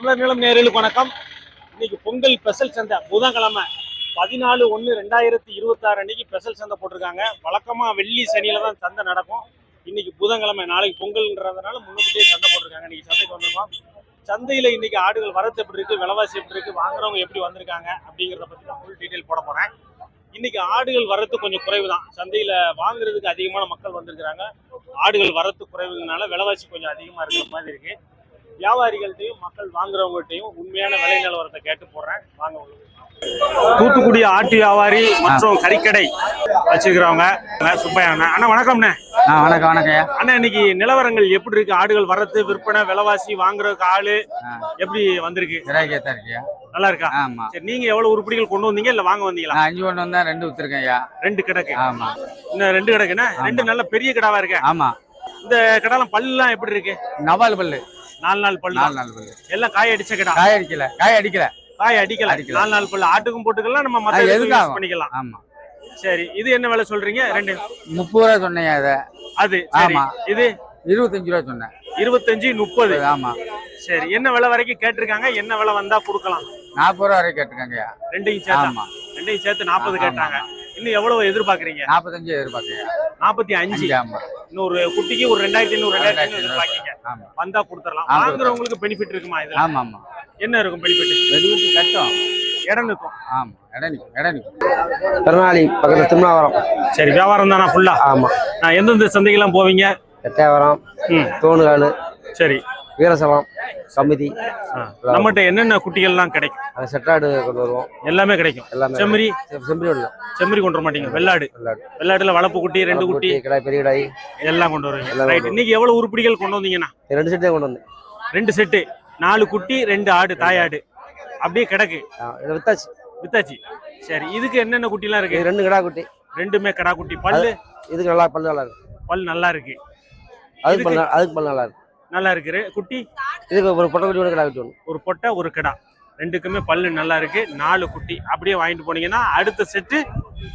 தமிழர் நிலம் நேயர்களுக்கு வணக்கம். இன்னைக்கு பொங்கல் ஸ்பெஷல் சந்தை புதன்கிழமை 14/1/2026 அன்னைக்கு ஸ்பெஷல் சந்தை போட்டிருக்காங்க. வழக்கமா வெள்ளி சனியில தான் சந்தை நடக்கும். இன்னைக்கு புதன்கிழமை, நாளைக்கு பொங்கல்ன்றதுனால முன்னுக்கிட்டே சந்தை போட்டிருக்காங்க. இன்னைக்கு சந்தைக்கு வந்திருக்கோம். சந்தையில இன்னைக்கு ஆடுகள் வரத்து எப்படி இருக்கு, விலைவாசி எப்படி இருக்கு, வாங்குறவங்க எப்படி வந்திருக்காங்க அப்படிங்கிறத பத்தி தான் ஃபுல் டீடைல் போட போறேன். இன்னைக்கு ஆடுகள் வரத்து கொஞ்சம் குறைவு தான். சந்தையில வாங்குறதுக்கு அதிகமான மக்கள் வந்திருக்கிறாங்க. ஆடுகள் வரத்து குறைவுனால விலைவாசி கொஞ்சம் அதிகமா இருக்கிற மாதிரி இருக்கு. வியாபாரிகள்ட்டையும் மக்கள் வாங்குறவங்ககிட்டையும் உண்மையான விலை நிலவரத்தை கேட்டு போடுறேன். வாங்க. தூத்துக்குடி ஆட்டு வியாபாரி மற்றும் கறிக்கடை வச்சிருக்கிறவங்க சுப்பையா அண்ணா. வணக்கம்ண்ணே. வணக்கம். வணக்கம் அண்ணா, இன்னைக்கு நிலவரங்கள் எப்படி இருக்கு? ஆடுகள் வரத்து, விற்பனை, விலைவாசி, வாங்குறதுக்கு ஆளு எப்படி வந்திருக்கு? நல்லா இருக்கா? சரி, நீங்க எவ்வளவு உருப்படிகள் கொண்டு வந்தீங்க இல்ல வாங்க வந்தீங்களா? 5 கொண்டு வந்தா 2 வித்துருக்கேன். 2 கிடக்கு. ஆமா, இன்னும் 2 கிடக்குன்னா 2 நல்ல பெரிய கிடாவா இருக்கு. ஆமா. இந்த கிடாலாம் பல்லாம் எப்படி இருக்கு? 4 பல்லு. 4 பல்லு. எல்லாம் காய் அடிச்ச கிடா. காய் அடிக்கல. 4 பல்லு. ஆட்டுக்கும் போட்டுக்கலாம், நம்ம மத்த யூஸ் பண்ணிக்கலாம். ஆமா. சரி, இது என்ன விலை சொல்றீங்க? 2 30 ரூபா சொன்னீங்க. அது ஆமா. இது 25 ரூபா சொன்னேன். 25 30. ஆமா. சரி, என்ன விலை வரைக்கும் கேட்டிருக்காங்க? என்ன விலை வந்தா கொடுக்கலாம்? 40 ரூபா வரைக்கும் கேட்டிருக்காங்க. 2யும் சேர்த்து. 2யும் சேர்த்து 40 கேட்டாங்க. இன்னும் எவ்வளவு எதிர்பார்க்கறீங்க? 45 எதிர்பார்க்கறீங்க. 45. ஆமா. இன்னொரு குட்டிக்கு ஒரு 2500 எதிர்பார்க்கீங்க. வந்தா கொடுத்துடலாம். வாங்குறவங்களுக்கு பெனிஃபிட் இருக்குமா இது? ஆமா ஆமா. என்ன இருக்கும் பெனிஃபிட்? வெடிவிட்டு கட்டும். இடம் இருக்கும். ஆமா, இடம் நிக்கும். பெருநாளி பக்கத்துல திருநாவரம். சரி, வியாபாரம் தானா ஃபுல்லா? ஆமா. எந்தெந்த சந்தைக்கெல்லாம் போவீங்க? எட்டயபுரம், தோணுகாலு, சரி, வீரசலம், கமிதி. நம்மகிட்ட என்னென்ன குட்டிகள்லாம் கிடைக்கும்? செட்டாடு கொண்டு வருவோம். எல்லாமே கிடைக்கும். எல்லாமே. செம்மறி செம்மறி கொண்டு வர மாட்டீங்க? வெள்ளாடுல வளப்பு குட்டி, 2 குட்டி, பெரிய கிடாய் எல்லாம் கொண்டு வருவீங்க. ரைட். இன்னைக்கு எவ்வளவு உருப்படிகள் கொண்டு வந்தீங்கன்னா? 2 செட்டே கொண்டு வந்தேன். 2 செட்டு, 4 குட்டி, 2 ஆடு, தாயாடு அப்படியே கிடக்கு. வித்தாச்சு. சரி, இதுக்கு என்னென்ன குட்டி எல்லாம் இருக்கு? 2 கிடா குட்டி. 2மே கடா குட்டி. பல்லு இதுக்கு நல்லா பல்லு நல்லா இருக்கு. பல் நல்லா இருக்கு. அதுக்கு பல்லு நல்லா இருக்கு. நல்லா இருக்கு. குட்டி இதுக்கு ஒரு பொட்டை குட்டி, ஒரு கிடா குட்டி. ஒரு பொட்டை, ஒரு கிடா, 2க்குமே பல்லு நல்லா இருக்கு. 4 குட்டி அப்படியே வாங்கிட்டு போனீங்கன்னா அடுத்த செட்டு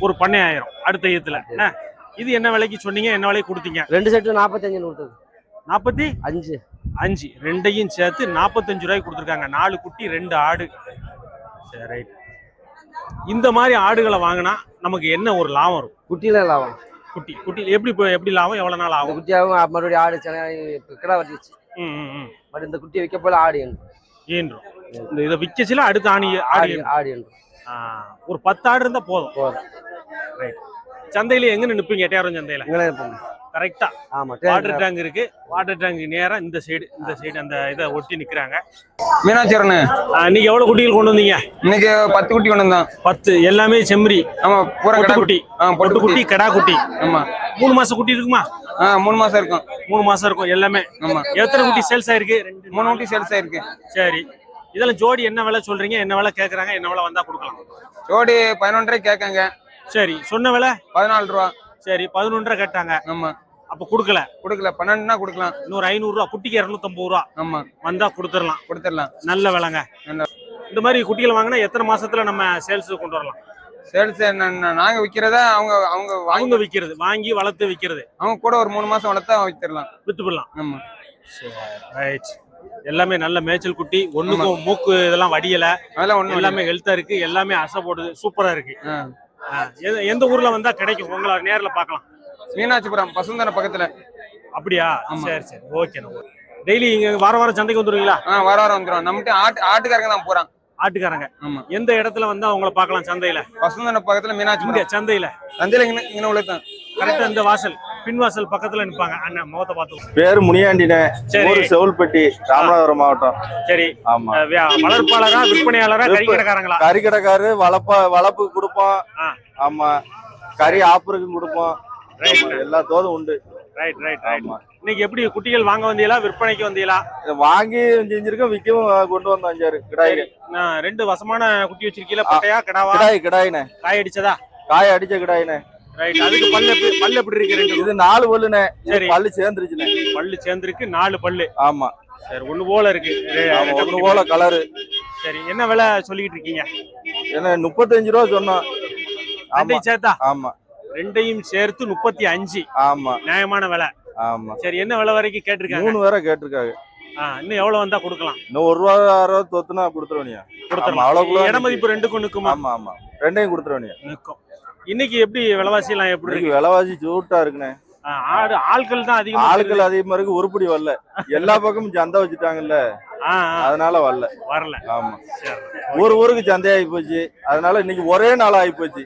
ஒரு பண்ணை ஆயிரும் அடுத்த ஈத்துல. இது என்ன விலைக்கு சொன்னீங்க? என்ன விலைக்கு கொடுத்தீங்க? 2 செட்டு 45 கொடுத்தது. 45. 2யும் சேர்த்து 45 ரூபாய்க்கு கொடுத்துருக்காங்க. 4 குட்டி, 2 ஆடு. சரி, ரைட். இந்த மாதிரி ஆடுகளை வாங்கினா நமக்கு என்ன ஒரு லாபம் இருக்கும்? குட்டியில லாபம். குட்டி எப்படி லாபம்? எவ்வளவு நாள் ஆகும்? குட்டியாகவும் மறுபடியும் ஆடு கிடா வட்டிச்சு. இந்த குட்டியை விற்க போல ஆடு ஈன்றும். இந்த இதை விற்கச்சில அடுத்த ஆடு ஒரு 10 ஆடு இருந்தா போதும். ரைட். சந்தையில எங்க நிப்பீங்க? எட்டயபுரம் சந்தையில கரெக்டா. ஆமா. வாட்டர் டேங்க் இருக்கு. வாட்டர் டேங்க் நேரா இந்த சைடு அந்த இதை ஒட்டி நிக்கிறாங்க. மீனாட்சியரன், இன்னைக்கு எவ்வளவு குட்டிகள் கொண்டு வந்தீங்க? இன்னைக்கு 10 குட்டி கொண்டு வந்தோம். 10 எல்லாமே செம்மறி. ஆமா, பூரா கடா குட்டி. பொட்டு குட்டி, கடா குட்டி. ஆமா. 3 மாசம் குட்டி இருக்குமா? 3 மாசம் இருக்கும். 3 மாசம் இருக்கும் எல்லாமே. ஆமா. எத்தனை குட்டி சேல்ஸ் ஆயிருக்கு? 3 குட்டி சேல்ஸ் ஆயிருக்கு. சரி, இதெல்லாம் ஜோடி என்ன விலை சொல்றீங்க? என்ன விலை கேக்குறாங்க? என்ன விலை வந்தா கொடுக்கலாம்? ஜோடி 11 ரூபாய் கேட்காங்க. சரி, சொன்ன விலை 14 ரூபா. சரி, 11 கேட்டாங்க. ஆமா. அப்ப கொடுக்கல? 12னா கொடுக்கலாம். இன்னொரு 500 ரூபா. குட்டிக்கு 250 ரூபா. ஆமா. வந்தா கொடுத்துடலாம். நல்ல விலைங்க. இந்த மாதிரி குட்டிகள் வாங்கினா எத்தனை மாசத்துல நம்ம சேல்ஸ் கொண்டு வரலாம்? சேல்ஸ் நாங்க விக்கிறதா அவங்க விக்கிறது, வாங்கி வளர்த்து விக்கிறது. அவங்க கூட ஒரு 3 மாசம் வளர்த்தா வித்துடலாம், வித்து போடலாம். ஆமா. ரைட். எல்லாமே நல்ல மேய்ச்சல் குட்டி. ஒண்ணுக்கும் மூக்கு இதெல்லாம் வடியல. எல்லாமே ஹெல்த்தா இருக்கு. எல்லாமே அசை போடுது. சூப்பரா இருக்கு. எந்த ஊர்ல வந்தா கிடைக்கும்? உங்களை நேர்ல பாக்கலாம். மீனாட்சிபுரம் பசுந்தன பக்கத்துல. அப்படியா? சரி, ஓகே. டெய்லி இங்க வாரம் சந்தைக்கு வந்துருவீங்களா? வாரம் வந்துரும். நம்மகிட்ட ஆட்டுக்காரங்க தான் போறாங்க. ஆட்டுக்காரங்க. ஆமா. எந்த இடத்துல வந்தா அவங்கள பாக்கலாம் சந்தையில? பசுந்தன பக்கத்துல மீனாட்சிபுரம் சந்தையில இங்க உள்ளதான். கரெக்டா இந்த வாசல், பின்வாசல் பக்கத்துல நிப்பாங்க. அண்ணன் முகத்தை பார்த்து. பேரு முனியாண்டினே. சரி, செவுல்பட்டி, ராமநாதபுரம் மாவட்டம். சரி. ஆமா. வளர்ப்பாளரா, விற்பனையாளரா, கறிக்கடைக்காரங்களா? கறிக்கடைக்காரு. வளப்பு கொடுப்போம். ஆமா. கறி ஆப்பருக்கு கொடுப்போம். எல்லா தோதும் உண்டு. ரைட். இன்னைக்கு எப்படி குட்டிகள் வாங்க வந்தீங்களா, விற்பனைக்கு வந்தீங்களா? வாங்கி செஞ்சிருக்கோம், விற்கவும் கொண்டு வந்தோம். 5 கிடாய். 2 வசமான குட்டி வச்சிருக்கீங்களா? பட்டையா, கிடாவா? கிடாயினே. காய் அடிச்சதா? காய் அடிச்ச கிடாயினே. ரைட். அதுக்கு பல்லு எப்படி இருக்கு? இது 4 பல்லுனே. சரி, பல்லு சேர்ந்துருச்சுனே. பல்லு சேர்ந்துருக்கு. 4 பல்லு. ஆமா. சரி, ஒண்ணு போல இருக்கு. ஒண்ணு போல கலரு. சரி, என்ன விலை சொல்லிட்டு இருக்கீங்க? என்ன 35 ரூபா சொன்னோம். சேர்த்தா? ஆமா. 2யும் சேர்த்து 35. ஆமா. நியாயமான விலை. ஆமா. சரி, என்ன விலை வரைக்கும் கேட்டிருக்காங்க? 3 வரை கேட்டிருக்காங்க. இன்னும் எவ்வளவு வந்தா கொடுக்கலாம்? இன்னும் 1 ரூபா 6 ரூபா தொத்துனா கொடுத்துருவனியா? கொடுத்துடலாம். அவ்வளவு இட மதிப்பு ரெண்டுக்கும் நிக்குமா? ஆமா ஆமா, ரெண்டையும் கொடுத்துருவனியா? நிக்கும். இன்னைக்கு எப்படி விலைவாசி எல்லாம் எப்படி இருக்கு? விலைவாசி சூட்டா இருக்குண்ணே. ஆட்கள் தான் அதிகமா ஆட்கள் அதிகமா இருக்கு, உருப்படி வரல. எல்லா பக்கமும் சந்தை வச்சுட்டாங்கல்ல, அதனால வரல. ஆமா, ஊருக்கு சந்தை ஆகி போச்சு, அதனால இன்னைக்கு ஒரே நாள் ஆகி போச்சு,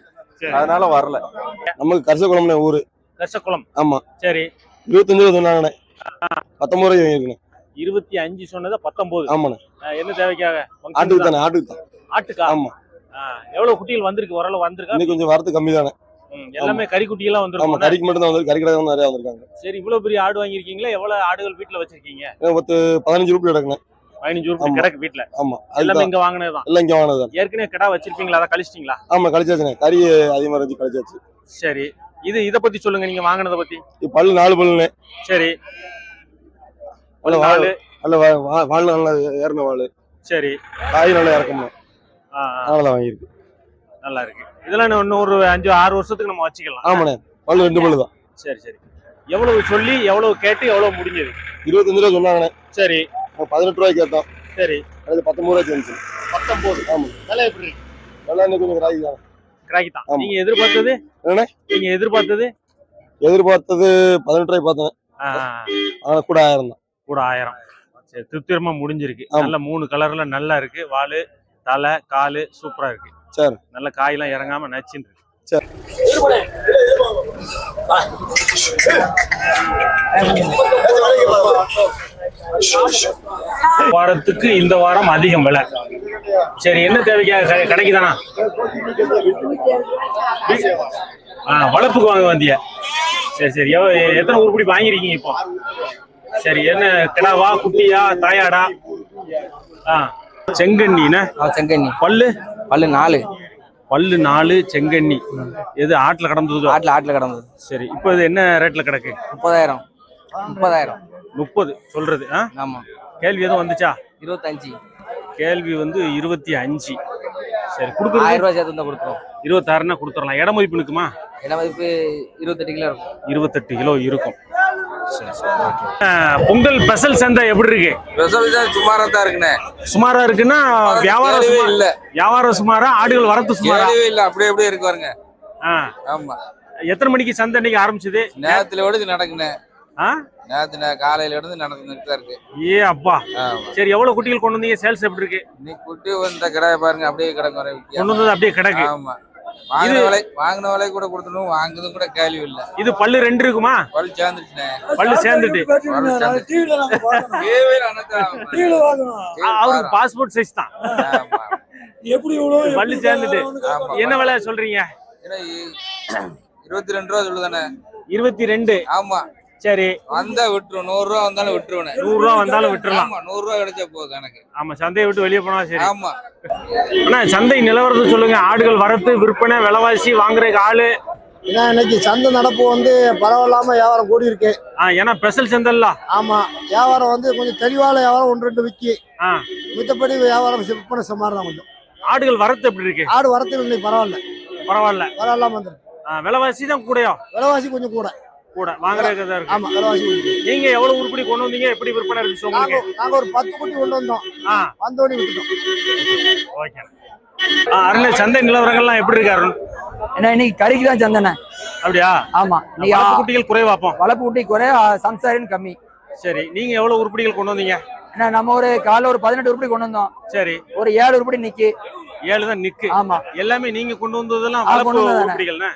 அதனால வரல. நமக்கு கரிசக்குளம்னே ஊரு. கரிசக்குளம். ஆமா. சரி. 25 சொன்னாங்கண்ணே. 19 ரூபாய் வாங்கிருக்கேன். 25 சொன்னது 19. ஆமாண்ணே. என்ன தேவைக்காக? ஆட்டுக்கு தானே. ஆட்டுக்கு தான். ஆட்டுக்கா? ஆமா. எவ்வளவு குட்டிகள் வந்திருக்கு? ஓரளவு வந்திருக்கா? இன்னைக்கு கொஞ்சம் வரது கம்மி தானே. எல்லாமே கறி குட்டியெல்லாம் வந்திருக்கு. ஆமா, கறிக்கு மட்டும் தான் வந்து, கறி கடை நிறைய வந்திருக்காங்க. சரி, இவ்வளவு பெரிய ஆடு வாங்கிருக்கீங்களா? எவ்வளவு ஆடுகள் வீட்டுல வச்சிருக்கீங்க? 15 ரூபாய் கிடக்குண்ணே. 15 ரூபாய் கிடக்கு வீட்டுல. ஆமா, எல்லாமே இங்க வாங்கினதுதான். எல்லாம் இங்க வாங்கினது. ஏற்கனவே கடா வச்சிருப்பீங்களா? அதை கழிச்சிட்டீங்களா? ஆமா, கழிச்சாச்சுண்ணே. கறி அதிகமா இருந்துச்சு, கழிச்சாச்சு. சரி, இத பத்தி சொல்லுங்க, நீங்க வாங்கினத பத்தி. பல்லு 4 பல்லுண்ணே. சரி. வாழ் நல்லா ஏறின வாழ். சரி. காய் நல்லா இறக்கணும். அதனாலதான் வாங்கியிருக்கு. நல்லா இருக்கு. இதெல்லாம் இன்னும் ஒரு 5-6 வருஷத்துக்கு நம்ம வச்சுக்கலாம். ஆமாண்ணே, பல்லு 2 பல்லு தான். சரி சரி. எவ்வளவு சொல்லி எவ்வளவு கேட்டு எவ்வளவு முடிஞ்சது? 25 ரூபாய் சொன்னாங்கண்ணே. சரி. 18 ரூபாய்க்கு கேட்டோம். சரி. அது 19 ரூபாய்க்கு இருந்துச்சு. 19. ஆமா. நல்லா எப்படி இருக்கு? நல்லா இன்னும் கொஞ்சம் கிராக்கி தான். கிராக்கி தான். நீங்க எதிர்பார்த்தது என்ன? நீங்க எதிர்பார்த்தது 18 ரூபாய் பார்த்தேன். ஆனா கூட 1000 தான். கூட 1000. சரி, திருப்திகரமா முடிஞ்சிருக்கு. நல்ல 3 கலர்ல நல்லா இருக்கு. வாலு, தலை, காலு சூப்பரா இருக்கு. சரி. நல்ல காயெல்லாம் இறங்காம நச்சுன்னு இருக்கு. சரி. வாரத்துக்கு இந்த வாரம் அதிகம் விலை. சரி, என்ன தேவைக்காக கிடைக்குதானா? வளர்ப்புக்கு வாங்க வந்திய? சரி சரி. எத்தனை உருப்படி வாங்கிருக்கீங்க இப்போ? சரி, என்ன கிடாவா, குட்டியா, தாயாடா? செங்கண்ணினா? செங்கண்ணி. பல்லு 4. பல்லு 4 செங்கண்ணி. எது ஆட்டுல கடந்தது? ஆட்டுல கடந்தது. சரி, இப்போ இது என்ன ரேட்ல கிடக்கு? 30,000. 30 சொல்றது. ஆமா. கேள்வி எதுவும் வந்துச்சா? 25. கேள்வி வந்து 25. சரி, கொடுக்குறது 1000 ரூபாய் சேர்த்து தான் கொடுத்துறோம். 26னா கொடுத்துடலாம். இட மதிப்பு இருக்குமா? இட மதிப்பு 28 கிலோ இருக்கும். 28 கிலோ இருக்கும். பொங்கல் ஸ்பெஷல் சந்தை எப்படி இருக்கு? ஸ்பெஷல் தான் சுமாரா தான் இருக்குண்ணே. சுமாரா இருக்குன்னா வியாபாரம் இல்ல. வியாபாரம் சுமாரா, ஆடுகள் வரத்து சுமாரா இல்ல. அப்படியே இருக்கு பாருங்க. ஆமா. எத்தனை மணிக்கு சந்தை இன்னைக்கு ஆரம்பிச்சது? நேரத்துல ஓடி நடக்குண்ணே. நேரத்துல காலையில இருந்து நடந்துட்டு தான் இருக்கு. ஏ அப்பா. சரி, எவ்வளவு குட்டிகள் கொண்டு வந்தீங்க? சேல்ஸ் எப்படி இருக்கு? இன்னைக்கு குட்டி வந்த கிடாய பாருங்க, அப்படியே கிடக்கு. கொண்டு வந்தது அப்படியே கிடக்கு. ஆமா. வாங்கின விலை கூட கொடுத்தணும், வாங்குறதும் கூட கேள்வி இல்ல. இது பல்லு 2 இருக்குமா? பல்லு சேர்ந்துட்டுனே. பல்லு சேர்ந்துட்டு அவருக்கு பாஸ்போர்ட் சைஸ் தான். எப்படி இவ்வளவு பல்லு சேர்ந்துட்டு என்ன விலை சொல்றீங்க? 22 ரூபா சொல்லுதானே? 22. ஆமா. சரி, வந்தா விட்டுரும். 100 ரூபா வந்தாலும் விட்டுருவேன். 100 ரூபா வந்தாலும் விட்டுறலாம். 100 ரூபா கிடைச்சா போதும் எனக்கு. ஆமா, சந்தையை விட்டு வெளியே போனா சரி. ஆமா. ஆனா சந்தை நிலவரத்தை சொல்லுங்க. ஆடுகள் வரத்து, விற்பனை, விலைவாசி, வாங்குறதுக்கு ஆளு. ஏன்னா இன்னைக்கு சந்தை நடப்பு வந்து பரவாயில்லாம வியாபாரம் கூடி இருக்கு. ஏன்னா ஸ்பெஷல் சந்தைல. ஆமா, வியாபாரம் வந்து கொஞ்சம் தெளிவான வியாபாரம் 1-2 விக்கி. மித்தபடி வியாபாரம் விற்பனை சுமார் தான். கொஞ்சம் ஆடுகள் வரத்து எப்படி இருக்கு? ஆடு வரத்து இன்னைக்கு பரவாயில்ல. பரவாயில்லாம வந்துருக்கு. விலைவாசி தான் கூடயோ? விலைவாசி கொஞ்சம் கூட வாங்குறதுக்கு தான் இருக்கு. ஆமா, விலைவாசி. நீங்க எவ்வளவு உருப்படி கொண்டு வந்தீங்க? எப்படி விற்பனை இருக்கு சொல்லுங்க. நாங்க ஒரு 10 குட்டி கொண்டு வந்தோம். வந்தோடி விட்டுட்டோம். ஓகே. அருண், சந்தை நிலவரங்கள்லாம் எப்படி இருக்கு அருண்? ஏன்னா இன்னைக்கு கறிக்கு தான் சந்தைண்ணே. அப்படியா? ஆமா. நீங்க வளர்ப்பு குட்டிகள் குறைவாப்போம். வளர்ப்பு குட்டி குறை, சம்சாரின் கம்மி. சரி, நீங்க எவ்வளவு உருப்படிகள் கொண்டு வந்தீங்க? ஏன்னா நம்ம ஒரு காலைல ஒரு 18 உருப்படி கொண்டு வந்தோம். சரி. ஒரு 7 உருப்படி நிக்கு. 7 தான் நிக்கு. ஆமா. எல்லாமே நீங்க கொண்டு வந்ததெல்லாம் வளர்ப்பு உருப்படிகள்னா?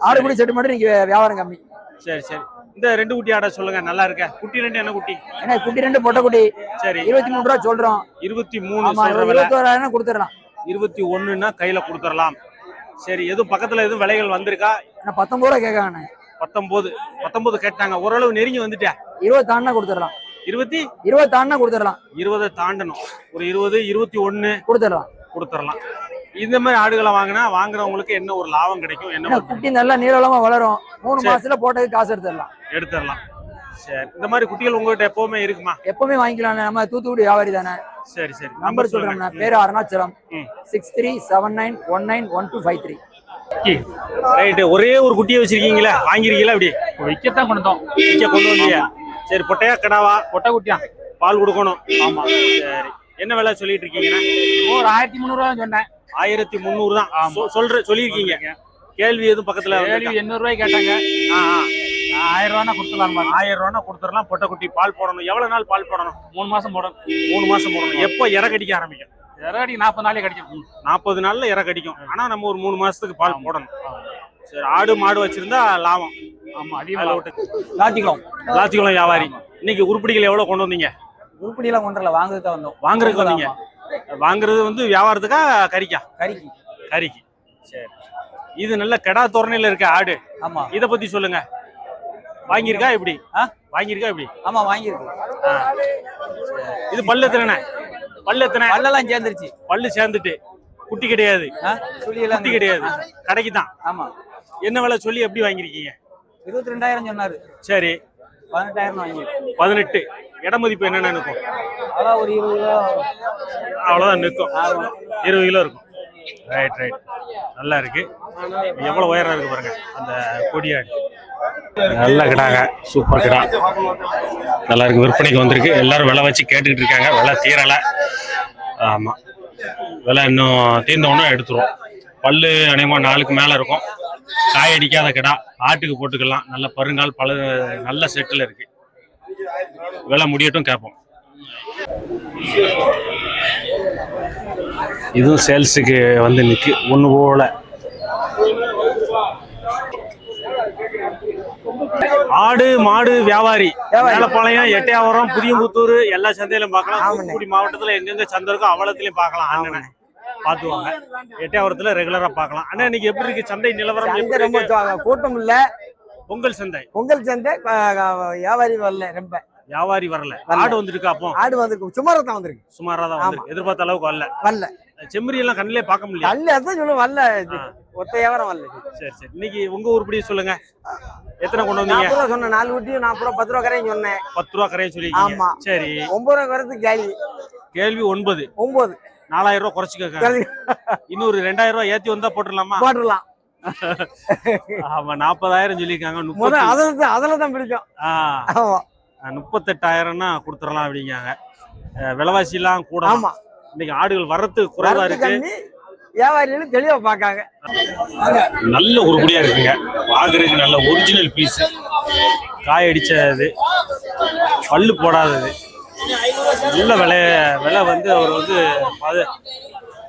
6 குட்டி செட்டு மட்டும் நீங்க வியாபாரம் கம்மி. சரி சரி. இந்த 2 குட்டி ஆட சொல்லுங்க, நல்லா இருக்க. குட்டி 2 என்ன குட்டி? ஏன்னா குட்டி 2 பொட்டை குட்டி. சரி. 23 ரூபா சொல்றோம். 23 சொல்ற விலை. 21,000 கொடுத்துறலாம். 21ன்னா கையில கொடுத்துறலாம். சரி, எதுவும் பக்கத்துல எதுவும் விலைகள் வந்திருக்கா? 19 ரூபா கேட்காங்க. 19 கேட்டாங்க. ஓரளவு நெருங்கி வந்துட்டேன். 20 தாண்டா கொடுத்துறலாம். 20 தாண்டா கொடுத்துறலாம். 20 தாண்டணும். ஒரு 20, 21 கொடுத்துறலாம். இந்த மாதிரி ஆடுகளை வாங்குறவங்களுக்கு என்ன ஒரு லாபம் கிடைக்கும்? என்ன குட்டி நல்லா நீளமா வளரும். 3 மாசத்துல போட்டதுக்கு காசு எடுத்துடலாம். சரி, இந்த மாதிரி குட்டிகள் உங்ககிட்ட எப்பவுமே இருக்குமா? எப்பவுமே வாங்கிக்கலாம். நம்ம தூத்துக்குடி வியாபாரி தானே. சரி சரி. நம்பர் சொல்றேன். பேரு அருணாச்சலம். 63791253. ரைட்டு. ஒரே ஒரு குட்டியை வச்சிருக்கீங்களா? வாங்கிருக்கீங்களா? அப்படி விக்கத்தான் கொண்டு வந்தீங்க. சரி, பொட்டையா கடாவா? பொட்டை குட்டியா? பால் கொடுக்கணும். ஆமா சரி. என்ன விலை சொல்லிட்டு இருக்கீங்கன்னா? ஒரு 1300 சொன்னேன். 1300 தான் சொல்லியிருக்கீங்க. கேள்வி எதுவும் பக்கத்துல? 800 ரூபாய் கேட்டாங்க. 1000 ரூபா கொடுத்துடலாம். 1000 ரூபா கொடுத்துடலாம். பொட்டைக்குட்டி பால் போடணும். எவ்வளவு நாள் பால் போடணும்? 3 மாசம் போடணும். 3 மாசம் போடணும். எப்போ இற கடிக்க ஆரம்பிக்கும்? இறடி 40 நாளே கடிக்கும். 40 நாள்ல இற கடிக்கும். ஆனா நம்ம ஒரு 3 மாசத்துக்கு பால் போடணும். சரி. ஆடு மாடு வச்சிருந்தா லாபம். ஆமா அதிகமா. லாச்சிக்குளம் வியாபாரி. இன்னைக்கு உருப்படிகள் எவ்வளவு கொண்டு வந்தீங்க? உருப்படி எல்லாம் கொண்டு வரல, வாங்குறதுக்கு தான் வந்தோம். வாங்குறதுக்கு வந்தீங்க? வாங்குறது வந்து வியாபாரத்துக்கா கறிக்கா? கறிக்கு. சரி. இது நல்ல கெடா தோரணையில இருக்க ஆடு. ஆமா. இத பத்தி சொல்லுங்க. வாங்கியிருக்கா எப்படி? வாங்கியிருக்கா எப்படி? ஆமா வாங்கியிருக்கு. இது பல்லு எத்தனை? பல்லெல்லாம் சேர்ந்துருச்சு. பல்லு சேர்ந்துட்டு குட்டி கிடையாது. குட்டி கிடையாது, கடைக்கு தான். ஆமா. என்ன விலை சொல்லி எப்படி வாங்கியிருக்கீங்க? 22,000 சொன்னாரு. சரி. 18,000 வாங்கியிருக்கேன். 18. இட மதிப்பு என்னென்ன இருக்கும்? அதான் ஒரு 20 கிலோ. அவ்வளவுதான் நிற்கும். 20 கிலோ இருக்கும். ரைட். நல்லா இருக்கு. எவ்வளவு உயரம் இருக்கு பாருங்க அந்த கொடியாடு. நல்ல கிடாங்க, சூப்பர் கிடா. நல்லா இருக்கு. விற்பனைக்கு வந்திருக்கு. எல்லாரும் விலை வச்சு கேட்டுக்கிட்டு இருக்காங்க. விலை தீரலை. ஆமா, விலை இன்னும் தீர்ந்தவொன்னே எடுத்துருவோம். பல்லு அநேகமா 4க்கு மேல இருக்கும். காய் அடிக்காத கிடா, ஆட்டுக்கு போட்டுக்கலாம். நல்ல பருங்கால் பல நல்ல செட்டில் இருக்கு. விலை முடியட்டும் கேட்போம். இதுவும் சேல்ஸுக்கு வந்து நிற்கு ஒன்று போல. ஆடு மாடு வியாபாரி மேலப்பாளையம், எட்டயபுரம், புதியம்புத்தூர் எல்லா சந்தையிலும் பார்க்கலாம். தூத்துக்குடி மாவட்டத்துல எங்கெங்க சந்தை இருக்கோ அவ்வளவுலயும் பார்க்கலாம். அண்ணனை பாத்துவாங்க. எட்டயபுரத்துல ரெகுலரா பார்க்கலாம். அண்ணா இன்னைக்கு எப்படி இருக்கு சந்தை நிலவரம்? ரொம்ப கூட்டம் இல்ல. பொங்கல் சந்தை வியாபாரி வரல. ரொம்ப வியாபாரி வரல. ஆடு வந்துருக்கு. அப்போ ஆடு வந்துருக்கு. சுமாரா தான் வந்திருக்கு. சுமாரா தான் வந்திருக்கு. எதிர்பார்த்த அளவுக்கு வரல. செம்மறி எல்லாம் கண்ணிலே பார்க்க முடியல. அதான் சொல்லுங்க வரல. ஒத்த வியாபாரம் வரல. சரி. இன்னைக்கு உங்க உருப்படி சொல்லுங்க. எத்தனை கொண்டு வந்தீங்க? 40 ரூபா சொன்னேன். 4 குட்டியும் 40 ரூபா 10 ரூபா கரையும் சொன்னேன். 10 ரூபா கரையும் சொல்லிருக்கீங்க. ஆமா. சரி. 9 ரூபா வரதுக்கு கேள்வி 9. 4000 ரூபா குறைச்சிக்க. இன்னொரு 2000 ரூபா ஏத்தி வந்தா போட்டுடலாமா? போட்டுடலாம். ஆமா 40,000 சொல்லிருக்காங்க. அதுல தான் பிடிக்கும். 38,000னா கொடுத்துடலாம் அப்படிங்காங்க. விலைவாசி எல்லாம் கூட. ஆமா. இன்னைக்கு ஆடுகள் வர்றது குறைவா இருக்கு. வியாபாரிகளும் தெளிவா பாக்காங்க. நல்ல உருப்படியா இருக்குங்க. பாக்குறதுக்கு நல்ல ஒரிஜினல் பீஸ். காய் அடிச்சது, பல்லு போடாதது. நல்ல விலை வந்து அவர் வந்து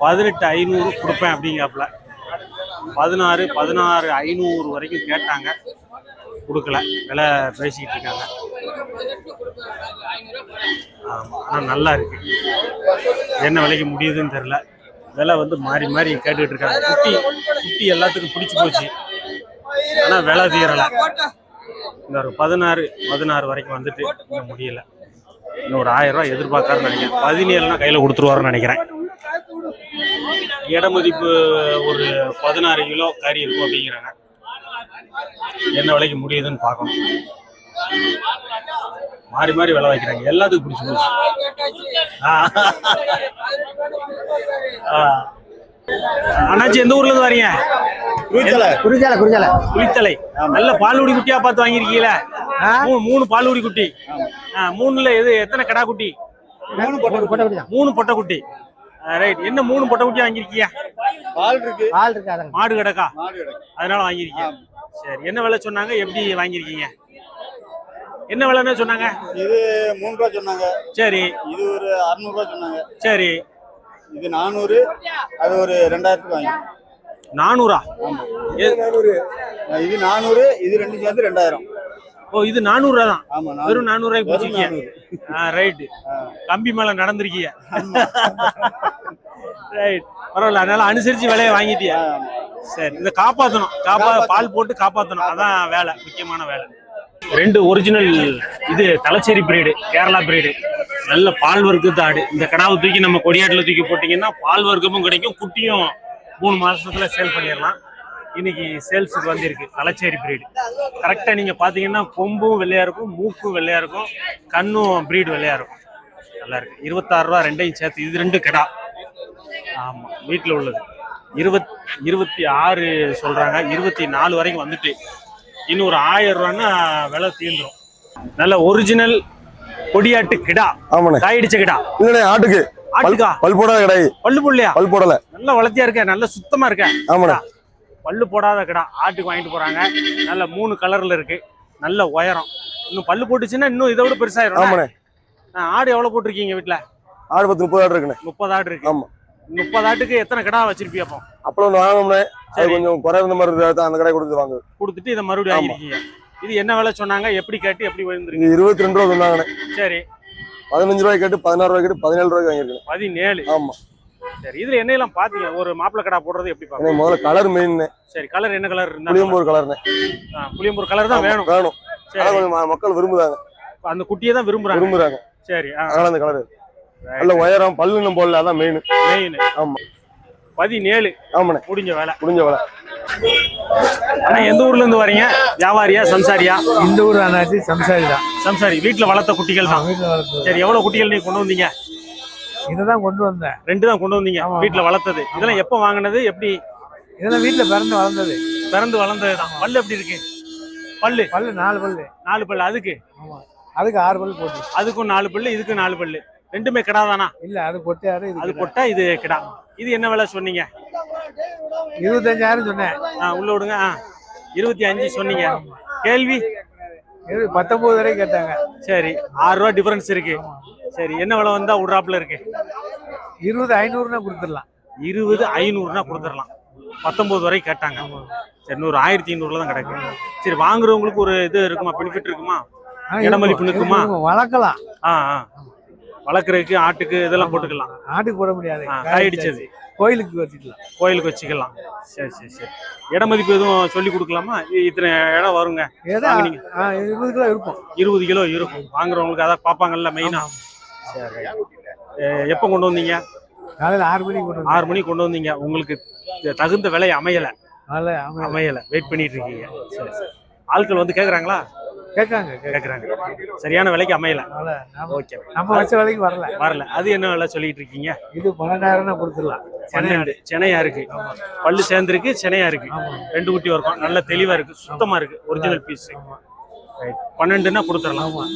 18,500 கொடுப்பேன் அப்படிங்காப்புல. 16,500 வரைக்கும் கேட்டாங்க. கொடுக்கல. விலை பேசிக்கிட்டு இருக்காங்க. ஆனா நல்லா இருக்கு. என்ன விலைக்கு முடியுதுன்னு தெரியல. விலை வந்து மாறி மாறி கேட்டுக்கிட்டு இருக்காங்க. குட்டி எல்லாத்துக்கும் பிடிச்சி போச்சு. ஆனா விலை தீரலை. இந்த ஒரு 16 வரைக்கும் வந்துட்டு இன்னும் முடியல. இன்னும் ஒரு 1000 ரூபாய் எதிர்பார்க்காருன்னு நினைக்கிறேன். 17னா கையில கொடுத்துருவாருன்னு நினைக்கிறேன். இட மதிப்பு ஒரு 16 கிலோ கறி இருக்கும் அப்படிங்கிறாங்க. என்ன விலைக்கு முடியுதுன்னு பார்க்கணும். மாறி மாறி விலை வைக்கிறாங்க. எல்லாத்துக்கும் பிடிச்சி போச்சு. அண்ணாச்சி எந்த ஊர்ல இருந்து வரீங்க? குளித்தலை. நல்ல பால்குடி குட்டியா பார்த்து வாங்கிருக்கீங்களா? 3 பால்குடி குட்டி. 3ல எத்தனை கடா குட்டி? 3 பொட்டை குட்டி. ரைட். என்ன 3 பொட்டை குட்டியா வாங்கிருக்கீங்க? மாடு கிடக்கா, அதனால வாங்கிருக்கீங்க. சரி. என்ன விலை சொன்னாங்க? எப்படி வாங்கிருக்கீங்க? என்ன விலைன்னு சொன்னாங்க? இது 3 ரூபா சொன்னாங்க. சரி. இது ஒரு 600 ரூபா சொன்னாங்க. சரி. இது 400. அது ஒரு 2000 வாங்கி. 400? இது 400. இது ரெண்டு சேர்ந்து 2000. ஓ, இது 400 ரூபா தான். ஆமா, வெறும் 400 ரூபாய்க்கு பிடிச்சிருக்கீங்க. ரைட். கம்பி மேல நடந்திருக்கீங்க. ரைட். பரவாயில்ல. அதனால அனுசரிச்சு விலையை வாங்கிட்டியா? சரி. இதை காப்பாற்றணும். பால் போட்டு காப்பாற்றணும். அதான் வேலை, முக்கியமான வேலை. 2 ஒரிஜினல் இது தலைச்சேரி பிரீடு, கேரளா பிரீடு. நல்ல பால் வர்க்கத்து ஆடு. இந்த கடாவை தூக்கி நம்ம கொடியாட்டில் தூக்கி போட்டிங்கன்னா பால் வர்க்கமும் கிடைக்கும், குட்டியும் 3 மாசத்துல சேல் பண்ணிடலாம். இன்னைக்கு சேல்ஸுக்கு வந்திருக்கு தலைச்சேரி பிரீடு. கரெக்டாக நீங்கள் பார்த்தீங்கன்னா கொம்பும் வெள்ளையா இருக்கும், மூக்கும் வெள்ளையா இருக்கும், கண்ணும் பிரீடு வெள்ளையா இருக்கும். நல்லா இருக்கு. 26 ரூபா ரெண்டையும் சேர்த்து. இது 2 கடா. ஆமாம், வீட்டில் உள்ளது. 26 சொல்றாங்க. 24 வரைக்கும் வந்துட்டு இன்னும் ஒரு 1000 ரூபான்னா விலை தீர்ந்துடும். நல்ல ஒரிஜினல் கொடியாட்டு கிடா. ஆமாண்ணே. காயடிச்ச கிடா. இல்லண்ணே ஆட்டுக்கு. ஆட்டுக்கா? பல் போடாத கிடா. பல்லு போடலையா? பல் போடல. நல்ல வளர்த்தியா இருக்க, நல்ல சுத்தமா இருக்க. ஆமாண்ணே. பல்லு போடாத கிடா ஆட்டுக்கு வாங்கிட்டு போறாங்க. நல்ல 3 கலர்ல இருக்கு, நல்ல உயரம். இன்னும் பல்லு போட்டுச்சுன்னா இன்னும் இதை விட பெருசாயிரும். ஆமாண்ணே. ஆடு எவ்வளவு போட்டிருக்கீங்க வீட்டுல? ஆடு 30 ஆடு இருக்குண்ணே. 30 ஆடு இருக்கு. ஆமா. 30 ஆட்டுக்கு எத்தனை கிடா வச்சிருப்பீங்க? அப்போ அப்புறம் ஒன்று வாங்கணும்னே, அது கொஞ்சம் குறைந்த மாதிரி இருந்தா அந்த கடையை கொடுத்து வாங்க. கொடுத்துட்டு இதை மறுபடியும் வாங்கிருக்கீங்க. இது என்ன விலை சொன்னாங்க, எப்படி கேட்டு எப்படி வந்துருக்கு? 22 ரூபா சொன்னாங்கண்ணே. சரி. 15 ரூபாய் கேட்டு 16 ரூபாய் கேட்டு 17 ரூபாய்க்கு வாங்கிருக்கேன். 17. ஆமா. சரி, இதுல என்ன எல்லாம் பாத்தீங்க? ஒரு மாப்பிளை கடா போடுறது எப்படி பாருங்க? முதல்ல கலர் மெயின். சரி, கலர் என்ன கலர் இருந்தா? புளியம்பூர் கலர்னே. புளியம்பூர் கலர் தான் வேணும். வேணும். கொஞ்சம் மக்கள் விரும்புறாங்க. அந்த குட்டியை தான் விரும்புறாங்க. சரி, அதனால அந்த கலர் நல்ல உயரம், பல்லு இன்னும் போடல, அதான் மெயின். ஆமா. 17. ஆமாண்ணே. முடிஞ்ச வேலை. ஆனா எந்த ஊர்ல இருந்து வரீங்க? வியாபாரியா சம்சாரியா? இந்த ஊர் அண்ணாச்சி சம்சாரி தான். சம்சாரி. வீட்டுல வளர்த்த குட்டிகள் தான். வீட்டுல வளர்த்தது. சரி, எவ்வளவு குட்டிகள் நீங்க கொண்டு வந்தீங்க? இதுதான் கொண்டு வந்தேன். 2 தான் கொண்டு வந்தீங்க. வீட்டுல வளர்த்தது. இதெல்லாம் எப்ப வாங்கினது? எப்படி? இதெல்லாம் வீட்டுல பிறந்து வளர்ந்தது. பிறந்து வளர்ந்ததுதான். பல்லு எப்படி இருக்கு? பல்லு 4 பல்லு. 4 பல்லு. அதுக்கு? ஆமா, அதுக்கு 6 பல்லு போட்டு. அதுக்கும் 4 பல்லு, இதுக்கு 4 பல்லு. ரெண்டுமே கிடா தானா? இல்ல, அது கொட்டையாடு. அது கொட்டா, இது கிடா. இது என்ன விலை சொன்னீங்க? 25,000 சொன்னேன். உள்ள விடுங்க. 25 சொன்னீங்க. கேள்வி 19 வரைக்கும் கேட்டாங்க. சரி, 6 ரூபா டிஃபரன்ஸ் இருக்கு. சரி, என்ன விலை வந்தா விடுறாப்புல இருக்கு? 20,500 கொடுத்துடலாம். 20,500 கொடுத்துடலாம். 19 வரை கேட்டாங்க. சரி, 1,500 தான் கிடக்கு. சரி, வாங்குறவங்களுக்கு ஒரு இது இருக்குமா, பெனிஃபிட் இருக்குமா, இடமளிப்பு நிற்குமா? வளர்க்கலாம். வளர்க்குறதுக்கு ஆட்டுக்கு இதெல்லாம் போட்டுக்கலாம். ஆட்டுக்கு போட முடியாது, காயடிச்சது. கோயிலுக்கு வச்சுக்கலாம். கோயிலுக்கு வச்சுக்கலாம். சரி சரி சரி. இடமதிப்பு எதுவும் சொல்லி கொடுக்கலாமா? இத்தனை இடம் வருங்க. 20 கிலோ இருக்கும். 20 கிலோ இருக்கும். வாங்குறவங்களுக்கு அதான் பார்ப்பாங்கல்ல மெயினா. சரி, எப்போ கொண்டு வந்தீங்க? காலையில் 6 மணிக்கு கொண்டு 6 மணிக்கு கொண்டு வந்தீங்க. உங்களுக்கு தகுந்த விலை அமையலை. அமையலை. வெயிட் பண்ணிட்டு இருக்கீங்க. சரி சரி. ஆட்கள் வந்து கேட்குறாங்களா? கேட்குறாங்க. சரியான விலைக்கு அமையல. ஓகே, நம்ம வச்ச விலைக்கு வரல. அது என்ன விலை சொல்லிட்டு இருக்கீங்க? இது 12,000 கொடுத்துடலாம். 12. சென்னையா இருக்கு. பல்லு சேர்ந்துருக்கு, சென்னையா இருக்கு. 2 குட்டி வரும். நல்ல தெளிவா இருக்கு, சுத்தமா இருக்கு. Original piece. 12ன்னா கொடுத்துடலாம்.